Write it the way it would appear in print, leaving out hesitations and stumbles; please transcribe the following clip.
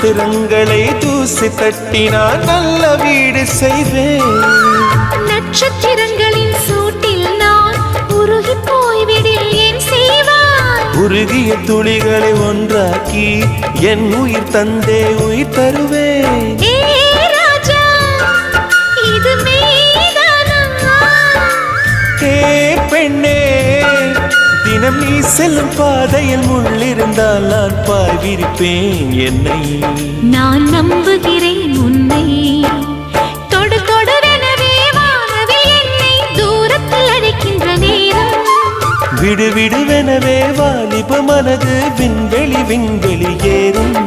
நட்சத்திரங்களை தூசி தட்டினால் நல்ல வீடு செய்வேன். நட்சத்திரங்களின் சூட்டில் நான் உருகி போய்விடில் ஏன் செய்வாய்? உருகிய துளிகளை ஒன்றாக்கி என் உயிர் தந்தே உயிர் தருவேன். பெண்ணே, தினம் நீ செல்லும் பாதையில் முள்ளிருந்தால் நான் பாய் விரிப்பேன். என்னை நான் நம்புகிறேன் உன்னை. தொடு தொடரெனவே வானவில் என்னை தூரத்தில் அழைக்கின்ற நேரம். விடு விடுவெனவே வாலிப மனது விண்வெளி விண்வெளி ஏறும்.